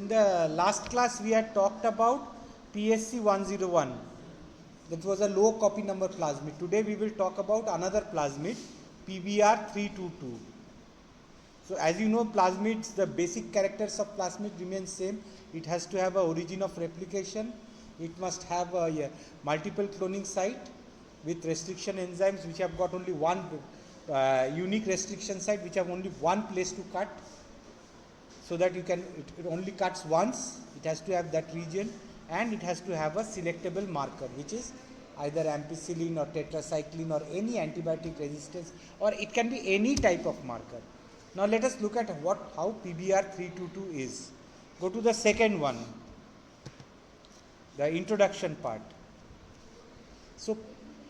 In the last class we had talked about PSC 101. That was a low copy number plasmid. Today we will talk about another plasmid, PBr 322. So as you know, plasmids, the basic characters of plasmid remain same. It has to have a origin of replication. It must have a multiple cloning site with restriction enzymes which have got only one unique restriction site, which have only one place to cut, so that you can, it only cuts once. It has to have that region, and it has to have a selectable marker, which is either ampicillin or tetracycline or any antibiotic resistance, or it can be any type of marker. Now let us look at how PBr 322 is. Go to the second one, the introduction part. So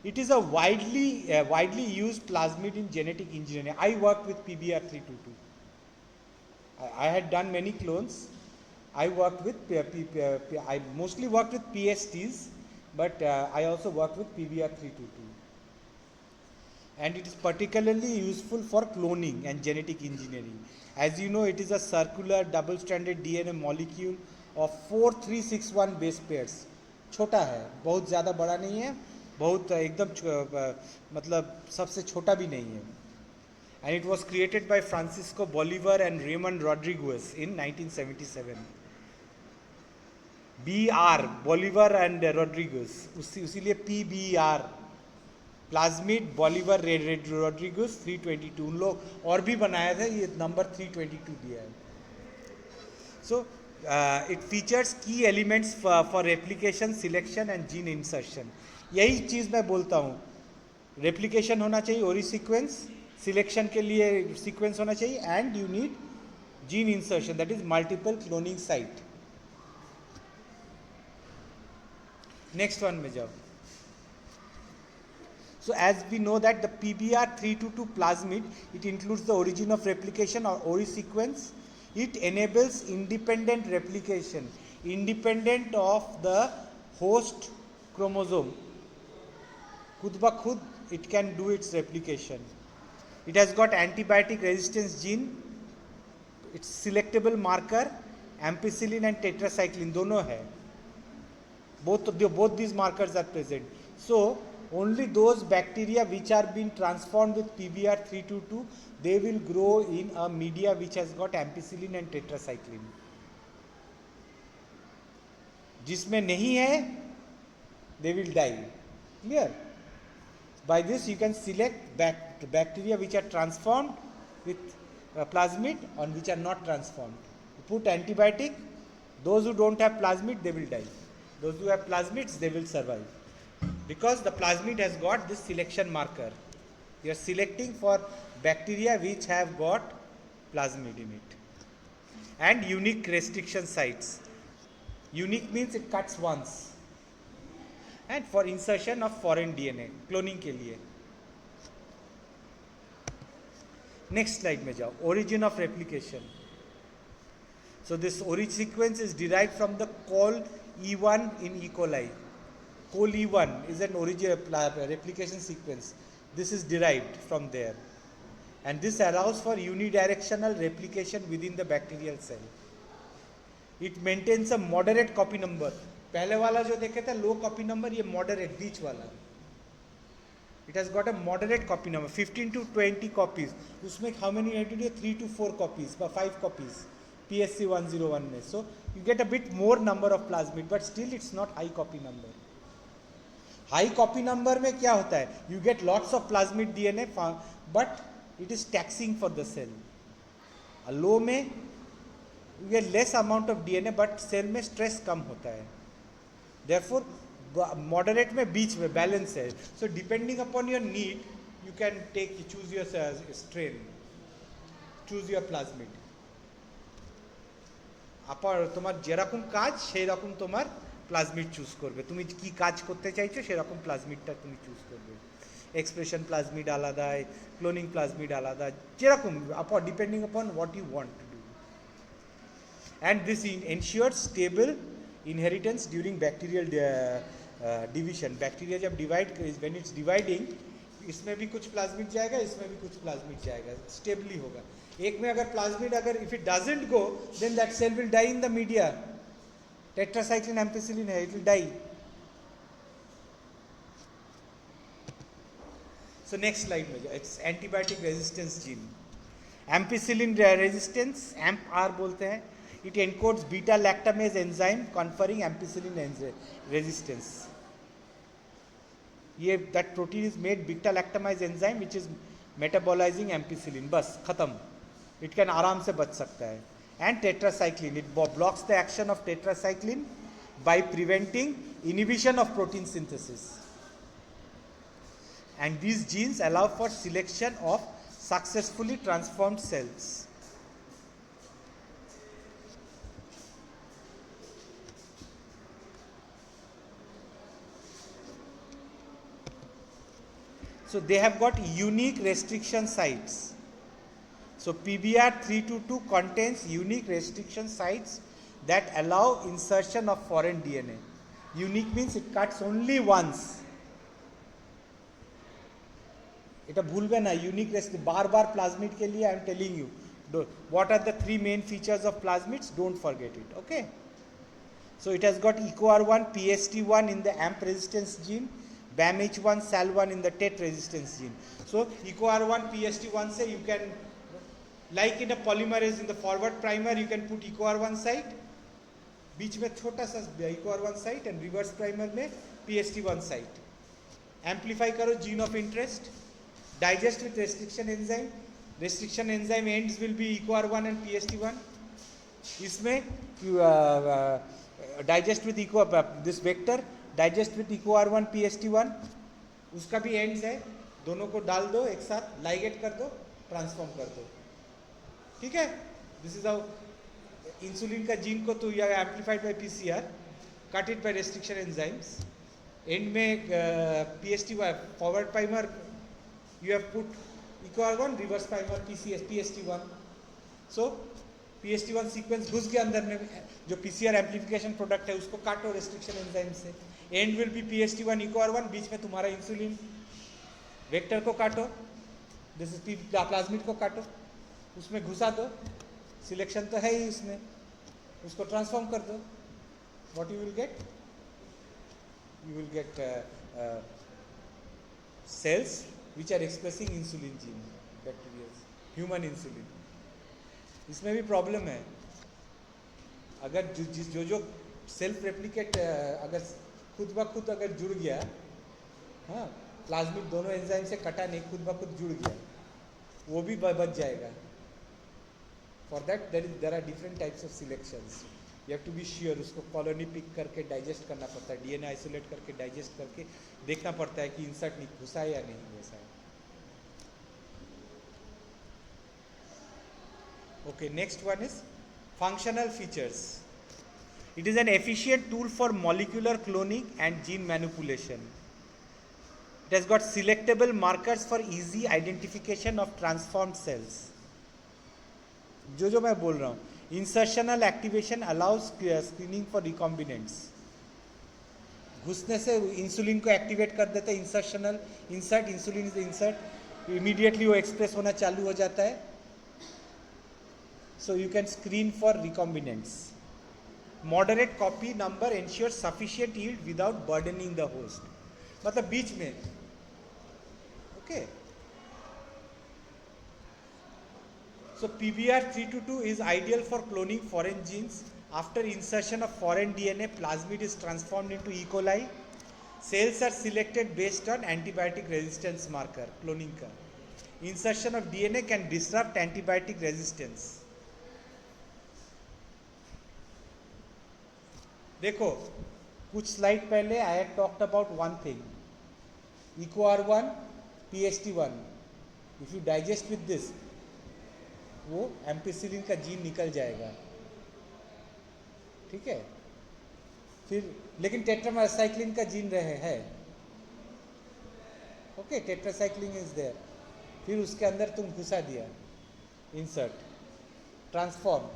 it is a widely used plasmid in genetic engineering. I worked with PBr 322. I had done many clones. I worked with I mostly worked with PSTs, but I also worked with PBr 322. And it is particularly useful for cloning and genetic engineering. As you know, it is a circular double-stranded DNA molecule of 4361 base pairs. छोटा है, बहुत ज़्यादा बड़ा नहीं है, बहुत एकदम मतलब सबसे छोटा भी नहीं है. And it was created by Francisco Bolivar and Raymond Rodriguez in 1977. BR, Bolivar and Rodriguez, उसीलिए PBR, plasmid Bolivar Rodrigues 322. उन लोग और भी बनाया था, ये नंबर 322 दिया है. सो इट फीचर्स की elements for replication, selection and gene insertion. यही चीज़ मैं बोलता हूँ, रेप्लिकेशन होना चाहिए ओरी सीक्वेंस, सिलेक्शन के लिए सीक्वेंस होना चाहिए, and you need gene insertion, that is multiple cloning site. Next one में जाओ. So as we know that the PBr 322 plasmid, it includes the origin of replication or ORI sequence. It enables independent replication, independent of the host chromosome. Khud ba khud, it can do its replication. It has got antibiotic resistance gene, its selectable marker, ampicillin and tetracycline, दोनों है. Both these markers are present. So only those bacteria which are being transformed with PBr 322, they will grow in a media which has got ampicillin and tetracycline. जिसमें नहीं है, they will die. Clear? By this you can select bacteria which are transformed with plasmid and which are not transformed. You put antibiotic, those who don't have plasmid, they will die. Those who have plasmids, they will survive. Because the plasmid has got this selection marker. You are selecting for bacteria which have got plasmid in it. And unique restriction sites. Unique means it cuts once. And for insertion of foreign DNA, cloning के लिए. Next slide में जाओ. Origin of replication. So this ORI sequence is derived from the col E1 in E. coli. Col E1 is an origin replication sequence. This is derived from there, and this allows for unidirectional replication within the bacterial cell. It maintains a moderate copy number. पहले वाला जो देखे थे low copy number, ये moderate बीच वाला. It has got a moderate copy number, 15 to 20 copies. उसमें how many you have to do? 3 to 4 copies, 5 copies. PSC 101 में. So you get a bit more number of plasmid, but still it's not high copy number. High copy number में क्या होता है? You get lots of plasmid DNA, but it is taxing for the cell. Low में you get less amount of DNA, but cell में stress कम होता है. Therefore moderate में बीच में बैलेंस है. So depending upon your need you can choose your strain, choose your plasmid. তোমার যেরকম কাজ সেই রকম তোমার প্লাজমিড চুজ করবে. তুমি কি কাজ করতে চাইছো সেরকম প্লাজমিডটা তুমি চুজ করবে. এক্সপ্রেশন প্লাজমিড আলাদা, ক্লোনিং প্লাজমিড আলাদা, যেরকম depending upon what you want to do. And this ensure stable inheritance during bacterial division. Bacteria जब डिवाइड, व्हेन इट्स डिवाइडिंग, इसमें भी कुछ प्लाज्मिड जाएगा, इसमें भी कुछ प्लाज्मिड जाएगा, स्टेबली होगा। एक में अगर प्लाज्मिड, अगर if it doesn't go, then that cell will die in the media. Tetracycline ampicillin है, it will die. So next slide में जाओ, it's antibiotic resistance gene. Ampicillin resistance, amp R बोलते हैं। It encodes beta lactamase enzyme conferring ampicillin resistance. ये that protein is made beta lactamase enzyme which is metabolising ampicillin, बस खत्म, it can आराम से बच सकता है। And tetracycline, it blocks the action of tetracycline by preventing inhibition of protein synthesis, and these genes allow for selection of successfully transformed cells. So they have got unique restriction sites. So PBR 322 contains unique restriction sites that allow insertion of foreign DNA. Unique means it cuts only once. এটা ভুলবে না, unique recipe बार बार plasmid के लिए I am telling you what are the 3 main features of plasmids, don't forget it, okay. So it has got EcoR1, PST1 in the AMP resistance gene, BAMH1, SAL1 in the TET resistance gene. So EcoR1, PST1 से you can, like in a polymerase in the forward primer, you can put EcoR1 site, बीच में छोटा सा EcoR1 site and reverse primer में PST1 site. Amplify करो gene of interest, digest with restriction enzyme. Restriction enzyme ends will be EcoR1 and PST1. इसमें digest with eco this vector, digest with EcoR1 PST1, उसका भी ends है, दोनों को डाल दो एक साथ, लाइगेट कर दो, ट्रांसफॉर्म कर दो, ठीक है। दिस इज हाउ इंसुलिन का जीन को तो यह amplified by PCR, cut it by restriction enzymes, and में PST1 forward primer you have put EcoR1, reverse primer PST1. So PST1 sequence घुस गया अंदर में, जो PCR एम्पलीफिकेशन प्रोडक्ट है उसको काटो रेस्ट्रिक्शन एंजाइम से, and will be PST1 EcoR1, बीच में तुम्हारा इंसुलिन वेक्टर को काटो, दिस इज प्लाज्मिड को काटो, उसमें घुसा दो, सिलेक्शन तो है ही उसमें, उसको ट्रांसफॉर्म कर दो, what you will get, you will get cells which are expressing insulin gene, bacteria, human insulin. इसमें भी प्रॉब्लम है, अगर जो सेल्फ रेप्लिकेट अगर खुद ब खुद अगर जुड़ गया, हाँ प्लाज्मिड दोनों एंजाइम से कटा नहीं, खुद ब खुद जुड़ गया, वो भी बच जाएगा. For that there are different types of selections. You have to be sure, उसको कॉलोनी पिक करके डाइजेस्ट करना पड़ता है, डीएनए आइसोलेट करके डाइजेस्ट करके देखना पड़ता है कि इंसर्ट नहीं घुसा है या नहीं वैसा है. Okay, next one is functional features. It is an efficient tool for molecular cloning and gene manipulation. It has got selectable markers for easy identification of transformed cells. जो मैं बोल रहा हूँ, insertional activation allows screening for recombinants. घुसने से insulin को activate कर देते हैं, insertional insert, insulin is insert, immediately वो एक्सप्रेस होना चालू हो जाता है. So you can screen for recombinants. Moderate copy number ensures sufficient yield without burdening the host. मतलब बीच में, okay. So PBR 322 is ideal for cloning foreign genes. After insertion of foreign DNA, plasmid is transformed into E. coli. Cells are selected based on antibiotic resistance marker, cloning का. Insertion of DNA can disrupt antibiotic resistance. देखो कुछ slide पहले I had talked about one thing, EcoR1 PST1, if you digest with this, वो ampicillin का gene निकल जाएगा, ठीक है. फिर लेकिन टेट्रासाइक्लिन का जीन रहे है, ओके, टेट्रासाइक्लिन इज देयर. फिर उसके अंदर तुम घुसा दिया, इंसर्ट, ट्रांसफॉर्म,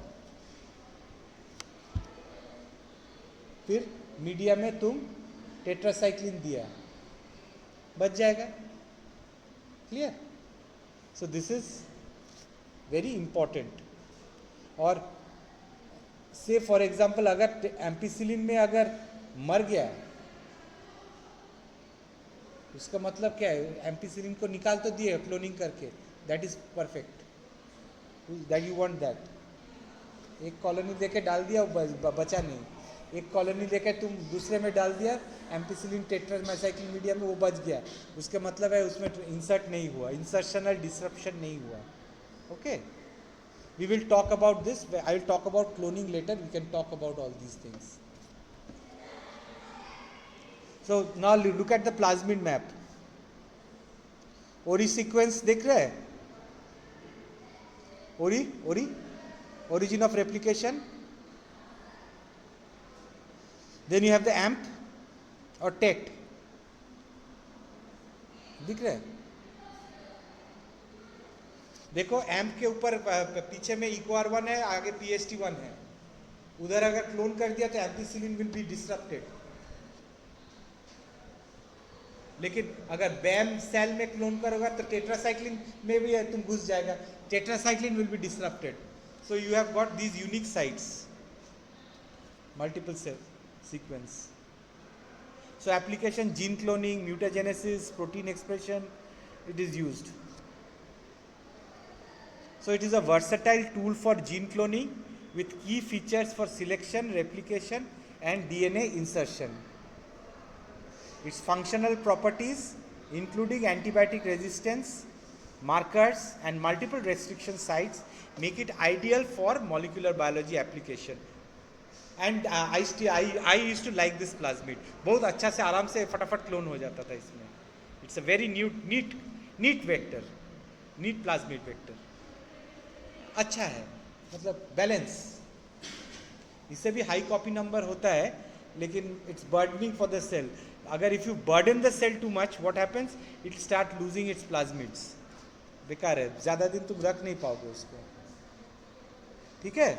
फिर मीडिया में तुम टेट्रासाइक्लिन दिया, बच जाएगा. Clear? So this is very important. और से फॉर एग्जाम्पल अगर एम्पिसिलिन में अगर मर गया, उसका मतलब क्या है? एम्पिसिलिन को निकाल तो दिए क्लोनिंग करके, that is perfect, that you want that. एक कॉलोनी लेके डाल दिया, बचा नहीं. एक कॉलोनी लेके तुम दूसरे में डाल दिया एम्पिसिलिन टेट्रासाइक्लिन मीडिया में, वो बच गया. उसका मतलब है उसमें इंसर्ट नहीं हुआ, इंसर्शनल डिसरप्शन नहीं हुआ. Okay, we will talk about this. I will talk about cloning later. We can talk about all these things. So now look at the plasmid map. ORI sequence देख रहे हैं? ORI origin of replication. Then you have the AMP or TET. दिख रहे हैं? देखो amp के ऊपर पीछे में EcoR1 है, आगे PST1 है. उधर अगर क्लोन कर दिया तो एम्पिसिलिन विल बी डिसरप्टेड. लेकिन अगर बैम सेल में क्लोन करोगे तो टेट्रासाइक्लिन में भी तुम घुस जाएगा, tetracycline will be disrupted. So you have got these unique sites, multiple cell sequence. So application gene cloning, mutagenesis, protein expression, it is used. So it is a versatile tool for gene cloning with key features for selection, replication and DNA insertion. Its functional properties including antibiotic resistance, markers and multiple restriction sites make it ideal for molecular biology application. And I used to like this plasmid. बहुत अच्छा से आराम से फटाफट clone हो जाता था इसमें. It's a very neat vector, neat plasmid vector. अच्छा है, मतलब बैलेंस. इससे भी हाई कॉपी नंबर होता है, लेकिन it's burdening for the cell. अगर if you burden the cell too much, what happens, it start losing its plasmids. बेकार है, ज़्यादा दिन तुम रख नहीं पाओगे उसको. ठीक है.